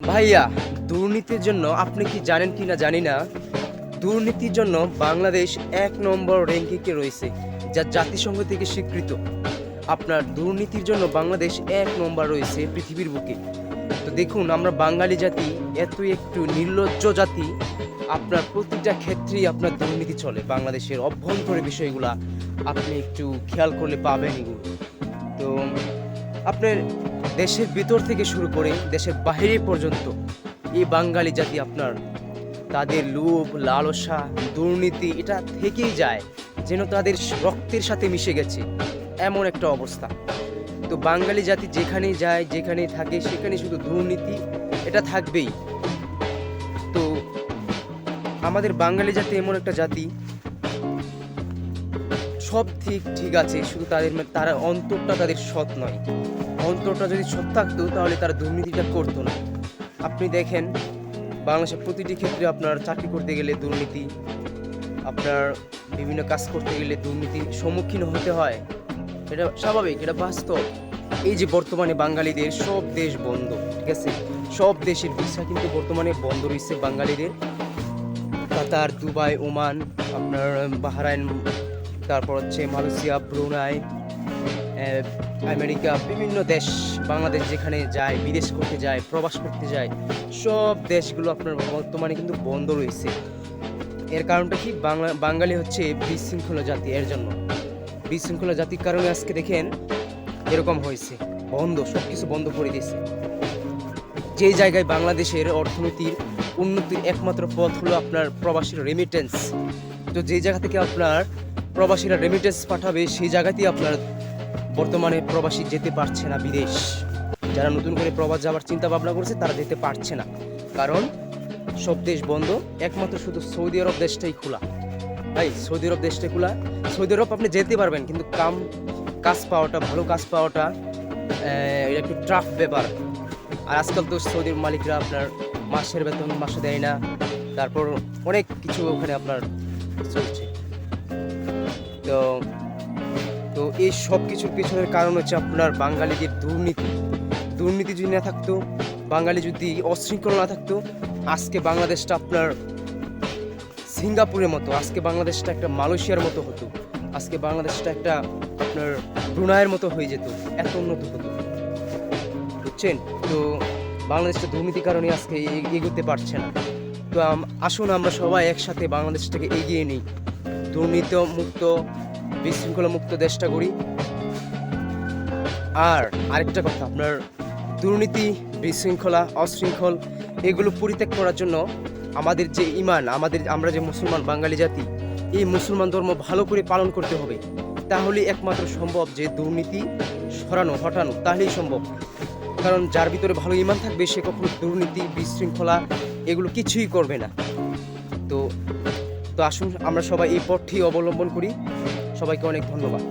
ভাইয়া, দুর্নীতির জন্য আপনি কি জানেন কি না জানি না, দুর্নীতির জন্য বাংলাদেশ ১ নম্বর র্যাঙ্কিংয়ে রয়েছে, যা জাতিসংঘ থেকে স্বীকৃত। আপনার দুর্নীতির জন্য বাংলাদেশ ১ নম্বর রয়েছে পৃথিবীর বুকে। তো দেখুন, আমরা বাঙালি জাতি এত একটু নির্লজ্জ জাতি। আপনার প্রতিটা ক্ষেত্রেই আপনার দুর্নীতি চলে। বাংলাদেশের অভ্যন্তরীণ বিষয়গুলা আপনি একটু খেয়াল করলে পাবেন এগুলো। তো আপনার দেশের ভিতর থেকে শুরু করে দেশের বাইরে পর্যন্ত এই বাঙালি জাতি আপনার তাদের লোভ, লালসা, দুর্নীতি এটা থেকেই যায়, যেন তাদের রক্তের সাথে মিশে গেছে এমন একটা অবস্থা। তো বাঙালি জাতি যেখানেই যায়, যেখানেই থাকে, সেখানে শুধু দুর্নীতি এটা থাকবেই। তো আমাদের বাঙালি জাতি এমন একটা জাতি, সব ঠিক আছে, শুধু তারা অন্তরটা তাদের সৎ নয়। অন্তরটা যদি সৎ থাকতো তাহলে তারা দুর্নীতিটা করতো না। আপনি দেখেন, বাংলাদেশের প্রতিটি ক্ষেত্রে আপনার চাকরি করতে গেলে দুর্নীতি, আপনার বিভিন্ন কাজ করতে গেলে দুর্নীতির সম্মুখীন হতে হয়। এটা স্বাভাবিক, এটা বাস্তব। এই যে বর্তমানে বাঙালিদের সব দেশ বন্ধ, ঠিক আছে, সব দেশের ভিসা কিন্তু বর্তমানে বন্ধ রয়েছে বাঙালিদের। কাতার, দুবাই, ওমান, আপনার বাহরাইন, তারপর হচ্ছে মালয়েশিয়া, ব্রুনাই, আমেরিকা, বিভিন্ন দেশ বাংলাদেশ যেখানে যায়, বিদেশ করতে যায়, প্রবাস করতে যায়, সব দেশগুলো আপনার বর্তমানে কিন্তু বন্ধ রয়েছে। এর কারণটা কি? বাঙালি হচ্ছে বিশৃঙ্খলা জাতি। এর জন্য বিশৃঙ্খলা জাতির কারণে আজকে দেখেন এরকম হয়েছে, বন্ধ, সব কিছু বন্ধ করে দিয়েছে। যে জায়গায় বাংলাদেশের অর্থনীতির উন্নতির একমাত্র পথ হলো আপনার প্রবাসীর রেমিটেন্স। তো যে জায়গা থেকে আপনার প্রবাসীরা রেমিটেন্স পাঠাবে, সেই জায়গাতেই আপনার বর্তমানে প্রবাসী যেতে পারছে না বিদেশ। যারা নতুন করে প্রবাস যাওয়ার চিন্তা ভাবনা করছে তারা যেতে পারছে না, কারণ সব দেশ বন্ধ, একমাত্র শুধু সৌদি আরব দেশটাই খোলা। ভাই, সৌদি আরব দেশটাই খোলা। সৌদি আরব আপনি যেতে পারবেন, কিন্তু কাজ পাওয়াটা, ভালো কাজ পাওয়াটা এটা একটু টাফ ব্যাপার। আর আজকাল তো সৌদির মালিকরা আপনার মাসের বেতন মাসে দেয় না, তারপর অনেক কিছু ওখানে আপনার চলছে। তো তো এই সব কিছুর পিছনের কারণ হচ্ছে আপনার বাঙালিদের দুর্নীতি। দুর্নীতি যদি না থাকতো, বাঙালি যদি অশৃঙ্খল না থাকতো, আজকে বাংলাদেশটা আপনার সিঙ্গাপুরের মতো, আজকে বাংলাদেশটা একটা মালয়েশিয়ার মতো হতো, আজকে বাংলাদেশটা একটা আপনার ব্রুনাইয়ের মতো হয়ে যেত, এত উন্নত হতো, বুঝছেন? তো বাংলাদেশটা দুর্নীতির কারণে আজকে এগোতে পারছে না। তো আসুন আমরা সবাই একসাথে বাংলাদেশটাকে এগিয়ে নিই, দুর্নীতি মুক্ত, বিশৃঙ্খলা মুক্ত দেশটা করি। আর আরেকটা কথা, আপনার দুর্নীতি, বিশৃঙ্খলা, অশৃঙ্খল এগুলো পরিত্যাগ করার জন্য আমাদের যে ইমান, আমরা যে মুসলমান বাঙালি জাতি, এই মুসলমান ধর্ম ভালো করে পালন করতে হবে। তাহলেই একমাত্র সম্ভব যে দুর্নীতি হটানো, তাহলেই সম্ভব। কারণ যার ভিতরে ভালো ইমান থাকবে, সে কখনো দুর্নীতি, বিশৃঙ্খলা এগুলো কিছুই করবে না। তো আসুন আমরা সবাই এই পথটি অবলম্বন করি। সবাইকে অনেক ধন্যবাদ।